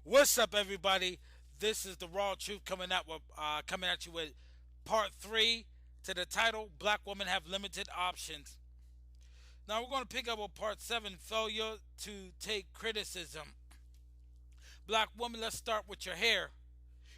What's up, everybody? This is the Raw Truth coming at you with part three to the title "Black Women Have Limited Options." Now we're going to pick up with part seven: Failure to Take Criticism. Black woman, let's start with your hair.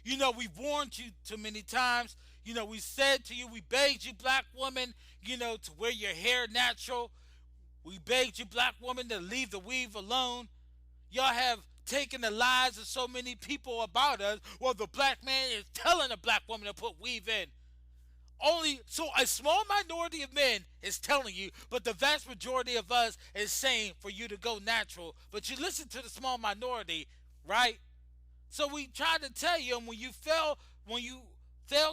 We've warned you too many times. We said to you, we begged you, black woman, to wear your hair natural. We begged you, black woman, to leave the weave alone. Y'all have taken the lives of so many people about us. Well, the black man is telling the black woman to put weave in. Only so a small minority of men is telling you, but the vast majority of us is saying for you to go natural. But you listen to the small minority, right? So we try to tell you, and when you fail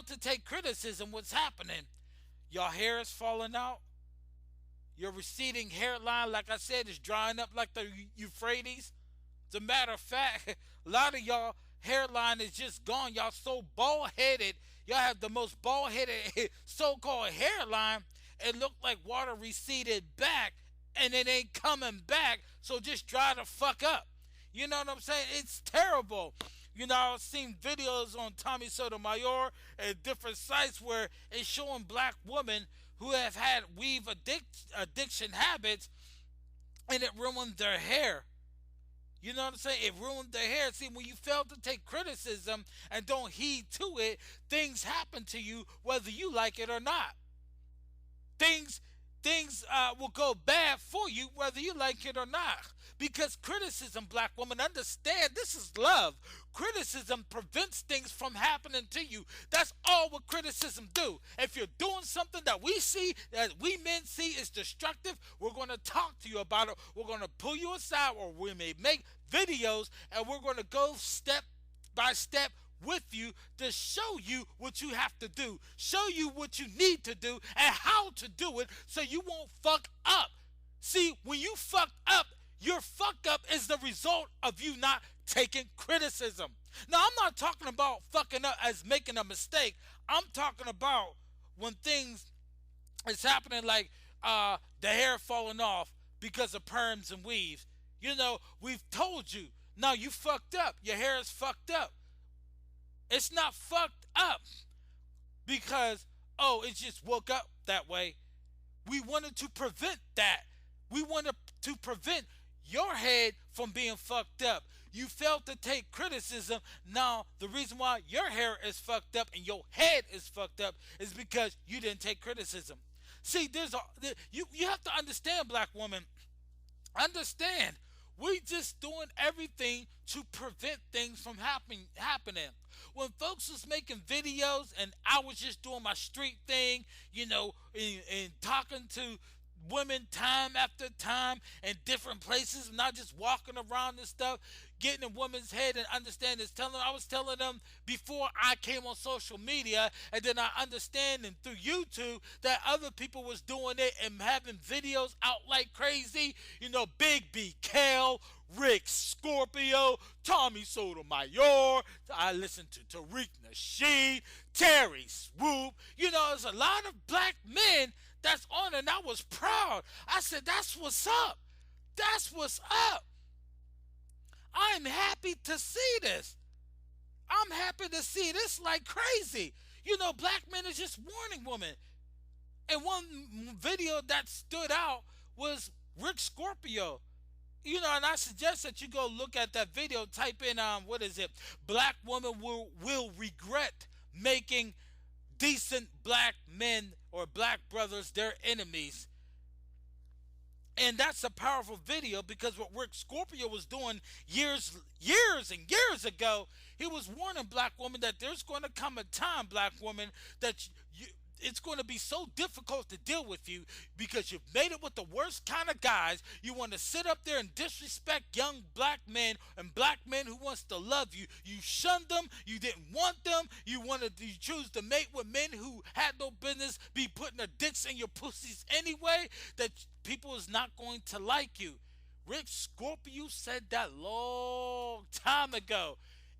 to take criticism, what's happening? Your hair is falling out. Your receding hairline, like I said, is drying up like the Euphrates. As a matter of fact, a lot of y'all hairline is just gone. Y'all so bald headed. Y'all have the most bald headed so called hairline. It looked like water receded back and it ain't coming back. So just dry the fuck up. You know what I'm saying? It's terrible. I've seen videos on Tommy Sotomayor and different sites where it's showing black women who have had weave addiction habits and it ruined their hair. You know what I'm saying? It ruined their hair. See, when you fail to take criticism and don't heed to it, things happen to you whether you like it or not. Things will go bad for you whether you like it or not. Because criticism, black woman, understand this is love. Criticism prevents things from happening to you. That's all what criticism do. If you're doing something that we see, that we men see is destructive, we're going to talk to you about it. We're going to pull you aside, or we may make videos, and we're going to go step by step with you to show you what you have to do, show you what you need to do, and how to do it so you won't fuck up. See, when you fuck up, your fuck up is the result of you not taking criticism. Now, I'm not talking about fucking up as making a mistake. I'm talking about when things is happening like the hair falling off because of perms and weaves. We've told you. Now you fucked up. Your hair is fucked up. It's not fucked up because, oh, it just woke up that way. We wanted to prevent that. We wanted to prevent your head from being fucked up. You failed to take criticism. Now, the reason why your hair is fucked up and your head is fucked up is because you didn't take criticism. See, you have to understand, black woman. Understand. We just doing everything to prevent things from happening. When folks was making videos and I was just doing my street thing, and talking to women time after time in different places, not just walking around and stuff, getting in women's head and understand this. I was telling them before I came on social media, and then I understand and through YouTube that other people was doing it and having videos out like crazy. Big B, Kale, Rick Scorpio, Tommy Sotomayor. I listened to Tariq Nasheed, Terry Swoop. There's a lot of black men that's on, and I was proud. I said, that's what's up. That's what's up. I'm happy to see this. I'm happy to see this like crazy. Black men is just warning women. And one video that stood out was Rick Scorpio. And I suggest that you go look at that video. Type in, what is it? Black women will regret making decent black men or black brothers their enemies. And that's a powerful video because what Rick Scorpio was doing years and years ago, he was warning black women that there's going to come a time, black woman, that it's going to be so difficult to deal with you because you've made it with the worst kind of guys. You want to sit up there and disrespect young black men and black men who wants to love you. You shunned them. You didn't want them. You choose to mate with men who had no business be putting their dicks in your pussies anyway. That people is not going to like you. Rick Scorpio said that long time ago.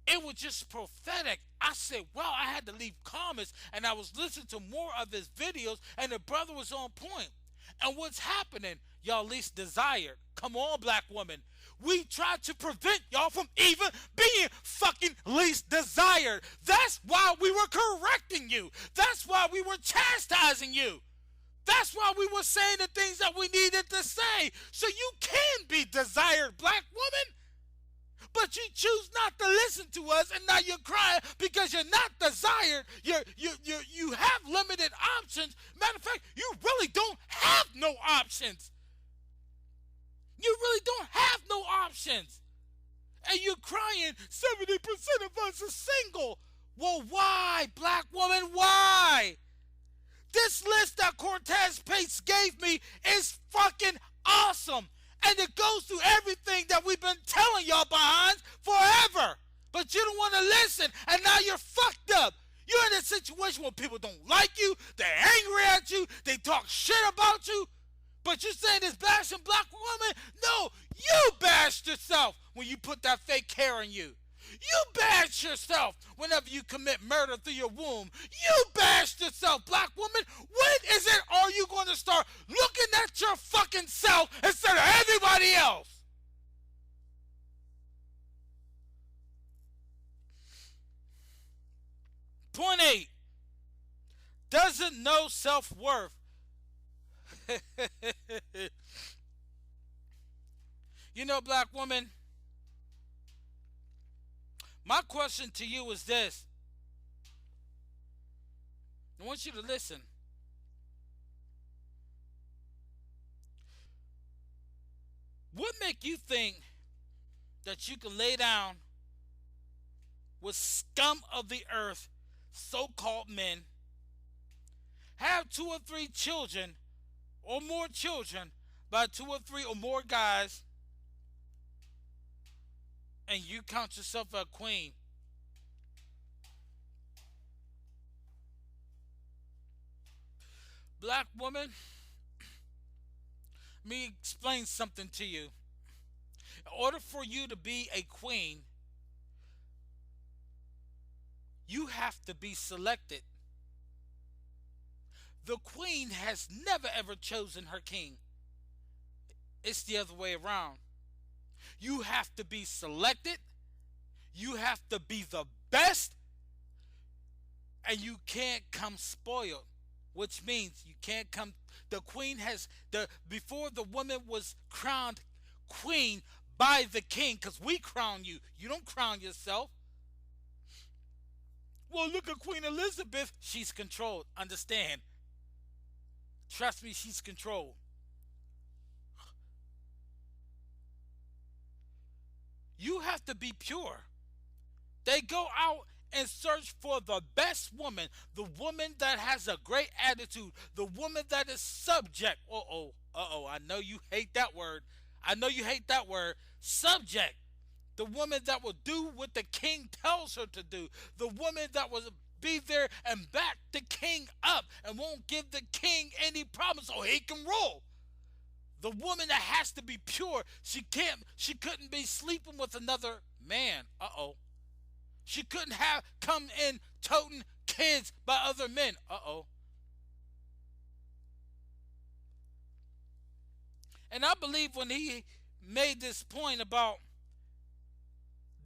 It was just prophetic. I said, wow, I had to leave comments, and I was listening to more of his videos, and the brother was on point. And what's happening? Y'all least desired. Come on, black woman. We try to prevent y'all from even being fucking least desired. That's why we were correcting you. That's why we were chastising you. That's why we were saying the things that we needed to say. So you can be desired, black woman. But you choose not to listen to us, and now you're crying because you're not desired. You have limited options. Matter of fact, you really don't have no options. You really don't have no options. And you're crying, 70% of us are single. Well, why, black woman, why? This list that Cortez Pace gave me is fucking awesome. And it goes through everything that we've been telling y'all behind forever. But you don't want to listen, and now you're fucked up. You're in a situation where people don't like you, they're angry at you, they talk shit about you. But you're saying this bashing black woman? No, you bashed yourself when you put that fake hair in you. You bashed yourself whenever you commit murder through your womb. You bashed yourself, black woman. When is it are you going to start looking at your fucking self instead of everybody else? Point 8. Doesn't know self-worth. You know, black woman, my question to you is this. I want you to listen. What make you think that you can lay down with scum of the earth, so-called men, have 2 or 3 children or more children by 2 or 3 or more guys, and you count yourself a queen? Black woman, let me explain something to you. In order for you to be a queen, you have to be selected. The queen has never ever chosen her king. It's the other way around. You have to be selected. You have to be the best. And you can't come spoiled. Which means you can't come. The queen has before the woman was crowned queen by the king, because we crown you. You don't crown yourself. Well, look at Queen Elizabeth. She's controlled. Understand? Trust me, she's controlled. You have to be pure. They go out and search for the best woman, the woman that has a great attitude, the woman that is subject. I know you hate that word. I know you hate that word. Subject. The woman that will do what the king tells her to do. The woman that will be there and back the king up and won't give the king any problems so he can rule. The woman that has to be pure. She couldn't be sleeping with another man. She couldn't have come in toting kids by other men. And I believe when he made this point about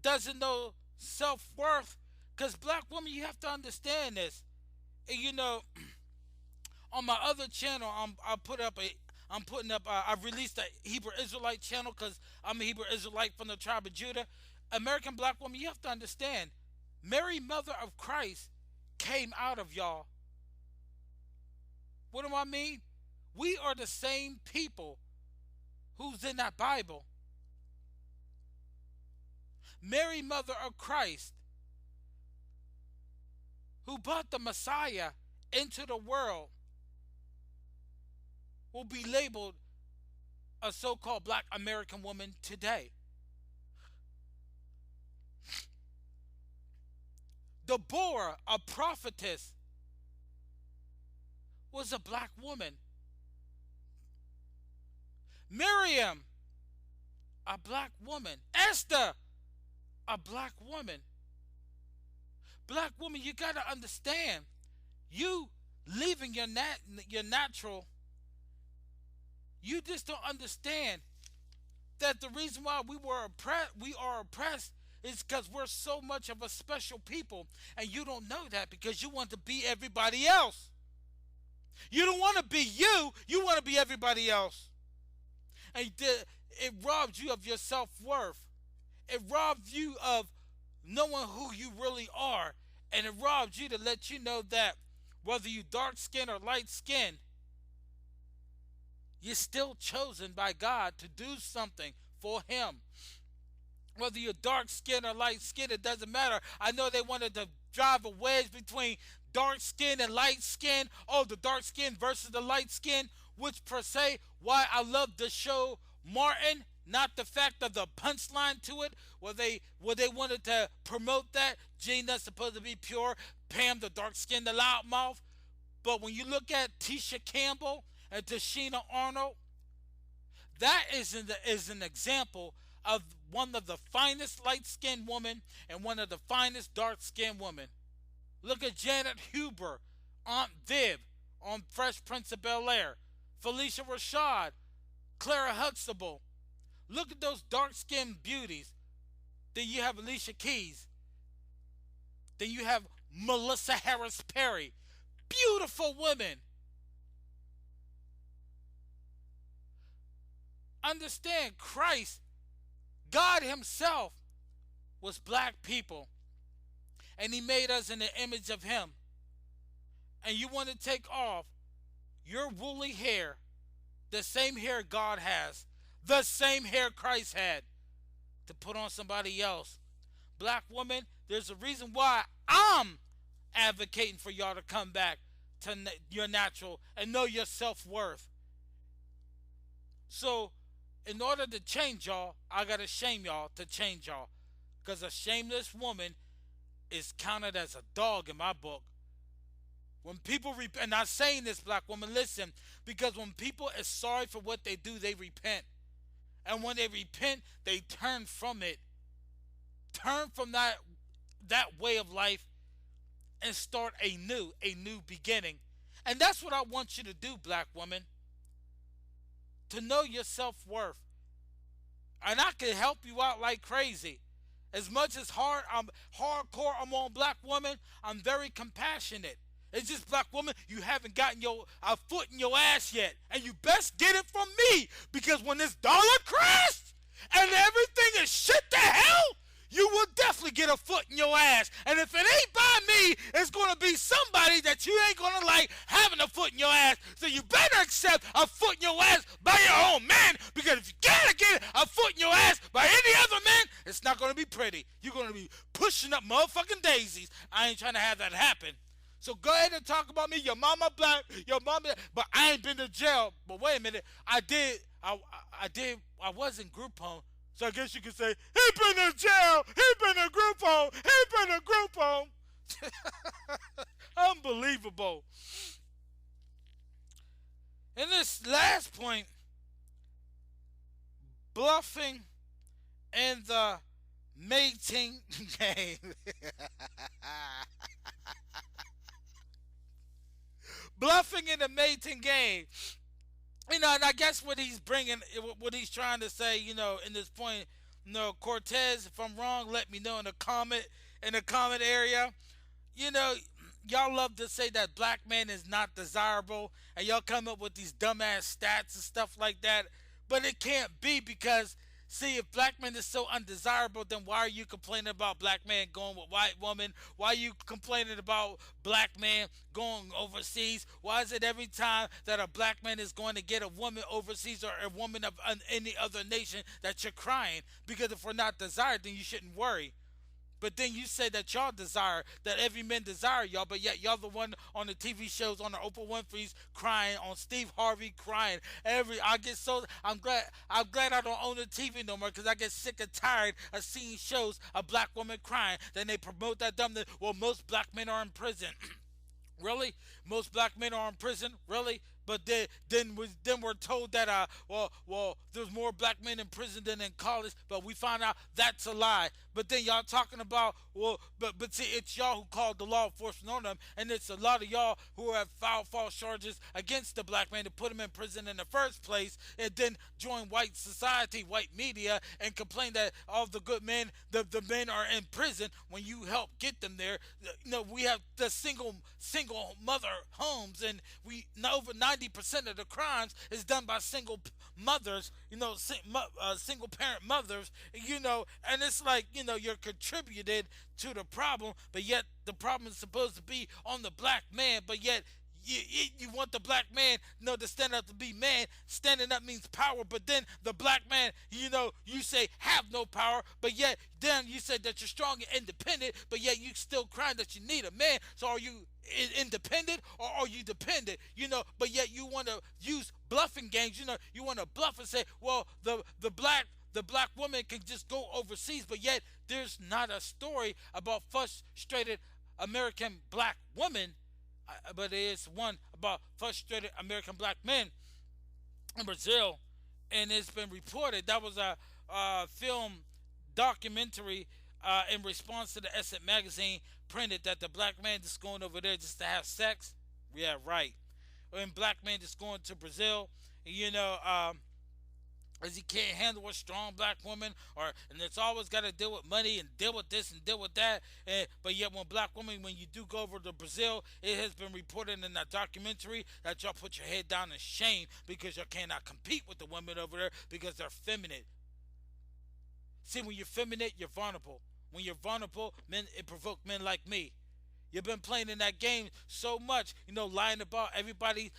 doesn't know self-worth, because black women, you have to understand this. And you know, on my other channel, I've released a Hebrew Israelite channel because I'm a Hebrew Israelite from the tribe of Judah. American black woman, you have to understand, Mary, mother of Christ, came out of y'all. What do I mean? We are the same people who's in that Bible. Mary, mother of Christ, who brought the Messiah into the world, will be labeled a so-called black American woman today. Deborah, a prophetess, was a black woman. Miriam, a black woman. Esther, a black woman. Black woman, you got to understand, you leaving your natural, you just don't understand that the reason why we are oppressed is because we're so much of a special people, and you don't know that because you want to be everybody else. You don't want to be you. You want to be everybody else, and it robs you of your self worth. It robs you of knowing who you really are, and it robs you to let you know that whether you dark skin or light skin, you're still chosen by God to do something for Him. Whether you're dark skin or light skin, it doesn't matter. I know they wanted to drive a wedge between dark skin and light skin. Oh, the dark skin versus the light skin, which per se, why I love the show Martin, not the fact of the punchline to it, where they wanted to promote that Gina's supposed to be pure, Pam the dark skin, the loudmouth. But when you look at Tisha Campbell and Tashina Arnold, that is an example of one of the finest light skinned women and one of the finest dark skinned women. Look at Janet Huber, Aunt Viv on Fresh Prince of Bel Air, Felicia Rashad, Clara Huxtable. Look at those dark skinned beauties. Then you have Alicia Keys. Then you have Melissa Harris Perry. Beautiful women. Understand, Christ, God Himself, was black people, and He made us in the image of Him. And you want to take off your woolly hair, the same hair God has, the same hair Christ had, to put on somebody else. Black woman, there's a reason why I'm advocating for y'all to come back to your natural and know your self-worth. So, in order to change y'all, I gotta shame y'all to change y'all. Because a shameless woman is counted as a dog in my book. When people repent, and I'm saying this, black woman, listen, because when people are sorry for what they do, they repent. And when they repent, they turn from it. Turn from that way of life and start a new beginning. And that's what I want you to do, black woman. To know your self-worth. And I can help you out like crazy. As much as I'm hardcore, I'm on black woman, I'm very compassionate. It's just, black woman, you haven't gotten a foot in your ass yet. And you best get it from me. Because when this dollar crashed and everything is shit to hell, you will definitely get a foot in your ass. And if it ain't by me, it's going to be somebody that you ain't going to like having a foot in your ass. So you better accept a foot in your ass by your own man. Because if you gotta get a foot in your ass by any other man, it's not going to be pretty. You're going to be pushing up motherfucking daisies. I ain't trying to have that happen. So go ahead and talk about me. Your mama black, your mama, but I ain't been to jail. But wait a minute, I was in group home. So I guess you could say, he been in jail, he been in group home, he been in group home. Unbelievable. And this last point, bluffing in the mating game. Bluffing in the mating game. And I guess what he's trying to say, in this point, Cortez, if I'm wrong, let me know in the comment area. You know, y'all love to say that black man is not desirable, and y'all come up with these dumbass stats and stuff like that. But it can't be because, see, if black man is so undesirable, then why are you complaining about black man going with white woman? Why are you complaining about black man going overseas? Why is it every time that a black man is going to get a woman overseas or a woman of any other nation that you're crying? Because if we're not desired, then you shouldn't worry. But then you say that y'all desire, that every man desire y'all, but yet y'all the one on the TV shows, on the Oprah Winfrey's crying, on Steve Harvey crying. I'm glad I don't own a TV no more, because I get sick and tired of seeing shows of black women crying. Then they promote that dumb thing, well, most black men are in prison. Really? Most black men are in prison? Really? But then we're told that there's more black men in prison than in college, but we find out that's a lie. But then y'all talking about, but see, it's y'all who called the law enforcement on them, and it's a lot of y'all who have filed false charges against the black man to put him in prison in the first place, and then join white society, white media, and complain that all the good men, the men are in prison when you help get them there. We have the single mother homes, and we over 90% of the crimes is done by single mothers. Single parent mothers. And it's like you're contributed to the problem, but yet the problem is supposed to be on the black man, but yet you want the black man, to stand up to be man. Standing up means power, but then the black man, you say have no power, but yet then you say that you're strong and independent, but yet you still crying that you need a man. So are you independent or are you dependent? But yet you want to use bluffing games. You want to bluff and say, well, the black woman can just go overseas, but yet there's not a story about frustrated American black women, but there is one about frustrated American black men in Brazil, and it's been reported that was a film documentary in response to the Essence magazine printed that the black man just going over there just to have sex. Yeah, right. And black man just going to Brazil, as he can't handle a strong black woman, and it's always got to deal with money and deal with this and deal with that. But yet, when you do go over to Brazil, it has been reported in that documentary that y'all put your head down in shame because y'all cannot compete with the women over there because they're feminine. See, when you're feminine, you're vulnerable. When you're vulnerable, it provokes men like me. You've been playing in that game so much, lying about everybody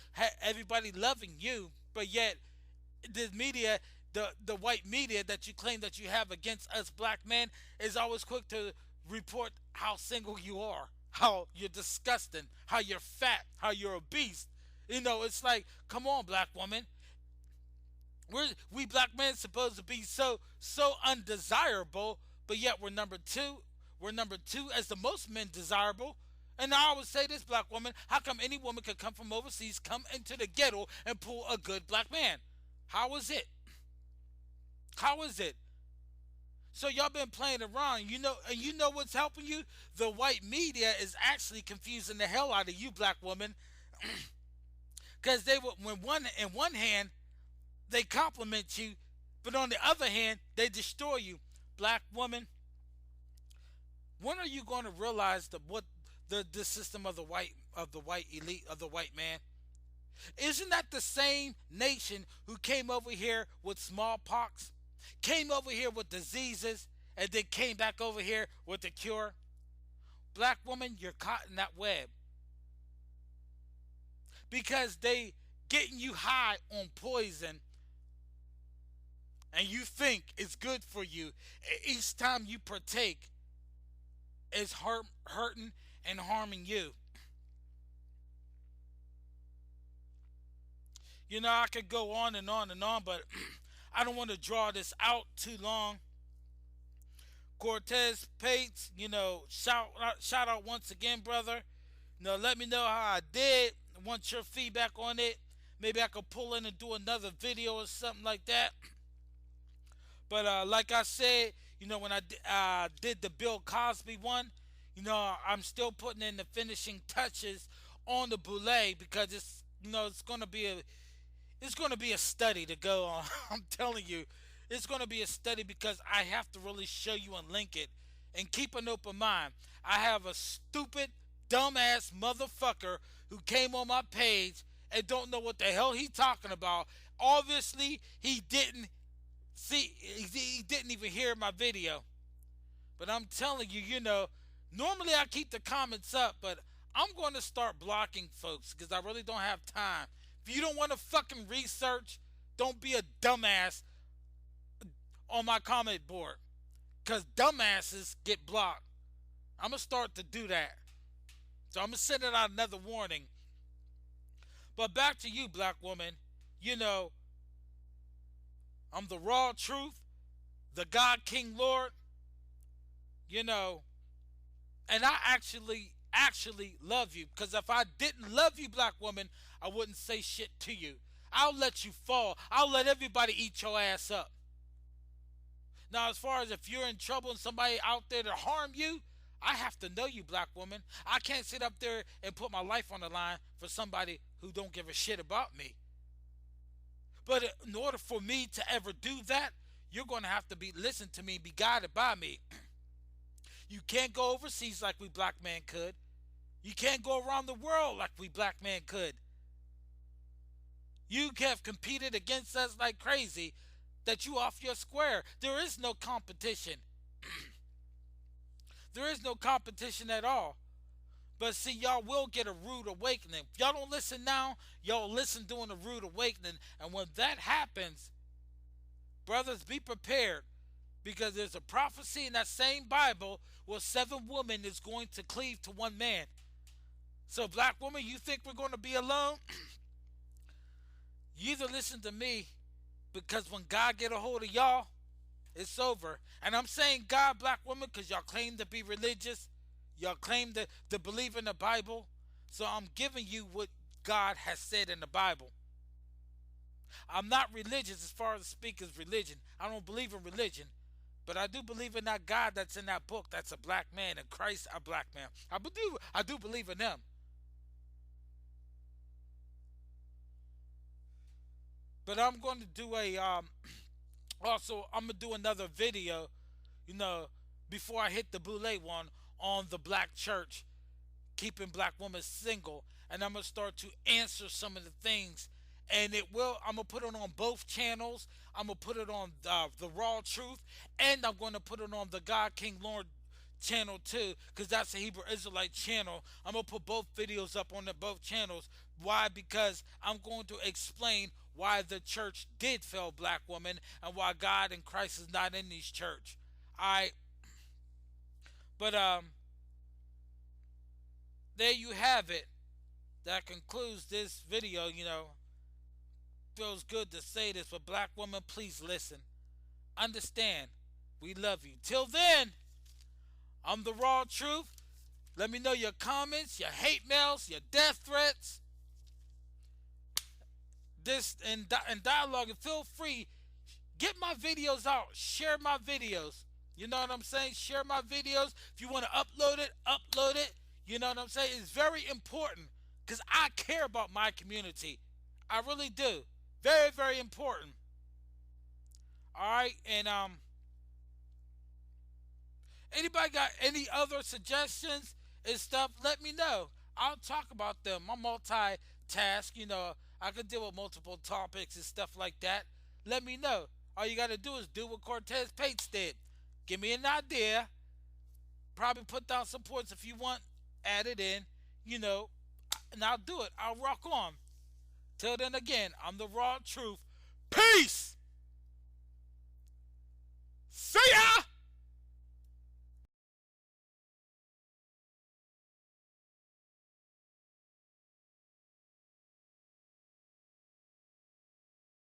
loving you, but yet the media, the white media that you claim that you have against us black men is always quick to report how single you are, how you're disgusting, how you're fat, how you're obese. It's like, come on, black woman. We black men supposed to be so undesirable, but yet we're number two. We're number two as the most men desirable. And I always say this, black woman, how come any woman could come from overseas, come into the ghetto, and pull a good black man? How is it? How is it? So y'all been playing around, and you know what's helping you? The white media is actually confusing the hell out of you, black woman, because in one hand they compliment you, but on the other hand they destroy you, black woman. When are you going to realize the system of the white elite of the white man? Isn't that the same nation who came over here with smallpox, came over here with diseases, and then came back over here with the cure? Black woman, you're caught in that web because they getting you high on poison, and you think it's good for you. Each time you partake, it's hurting and harming you. I could go on and on and on, but I don't want to draw this out too long. Cortez Pates, shout out once again, brother. Let me know how I did. I want your feedback on it. Maybe I could pull in and do another video or something like that. But like I said, when I did the Bill Cosby one, I'm still putting in the finishing touches on the boule because it's going to be a study to go on. I'm telling you, it's going to be a study because I have to really show you and link it. And keep an open mind. I have a stupid, dumbass motherfucker who came on my page and don't know what the hell he's talking about. Obviously, he didn't even hear my video. But I'm telling you, normally I keep the comments up, but I'm going to start blocking folks because I really don't have time. If you don't want to fucking research, don't be a dumbass on my comment board. Because dumbasses get blocked. I'm going to start to do that. So I'm going to send it out another warning. But back to you, black woman. I'm the raw truth, the God King Lord, and I actually love you. Because if I didn't love you, black woman, I wouldn't say shit to you. I'll let you fall. I'll let everybody eat your ass up. Now, as far as if you're in trouble and somebody out there to harm you, I have to know you, black woman. I can't sit up there and put my life on the line for somebody who don't give a shit about me. But in order for me to ever do that, you're going to have to be listen to me, be guided by me. You can't go overseas like we black men could. You can't go around the world like we black men could. You have competed against us like crazy that you off your square. There is no competition. There is no competition at all. But see, y'all will get a rude awakening. If y'all don't listen now, y'all listen during a rude awakening. And when that happens, brothers, be prepared. Because there's a prophecy in that same Bible where 7 women is going to cleave to one man. So, black woman, you think we're going to be alone? You either listen to me, because when God get a hold of y'all, it's over. And I'm saying God, black woman, because y'all claim to be religious. Y'all claim to believe in the Bible. So I'm giving you what God has said in the Bible. I'm not religious as far as speak as religion. I don't believe in religion. But I do believe in that God that's in that book that's a black man, and Christ a black man. I do believe in them. But I'm going to do a also I'm gonna do another video, you know, before I hit the boule one on the black church keeping black women single, and I'm gonna start to answer some of the things. And I'm gonna put it on both channels. I'm gonna put it on the Raw Truth, and I'm gonna put it on the God King Lord channel too, because that's a Hebrew Israelite channel. I'm gonna put both videos up on both channels. Why? Because I'm going to explain why the church did fail black women and why God and Christ is not in this church. I but there you have it. That concludes this video. You know, feels good to say this, but black women, please listen. Understand, we love you. Till then, I'm the Raw Truth. Let me know your comments, your hate mails, your death threats. This and dialogue, and feel free. Get my videos out. Share my videos. You know what I'm saying? Share my videos. If you want to upload it, upload it. You know what I'm saying? It's very important because I care about my community. I really do. Very, very important. All right, and anybody got any other suggestions and stuff? Let me know. I'll talk about them. I'm multitask. You know, I can deal with multiple topics and stuff like that. Let me know. All you got to do is do what Cortez Pates did. Give me an idea. Probably put down some points if you want. Add it in. You know, and I'll do it. I'll rock on. Till then, again, I'm the Raw Truth. Peace! See ya!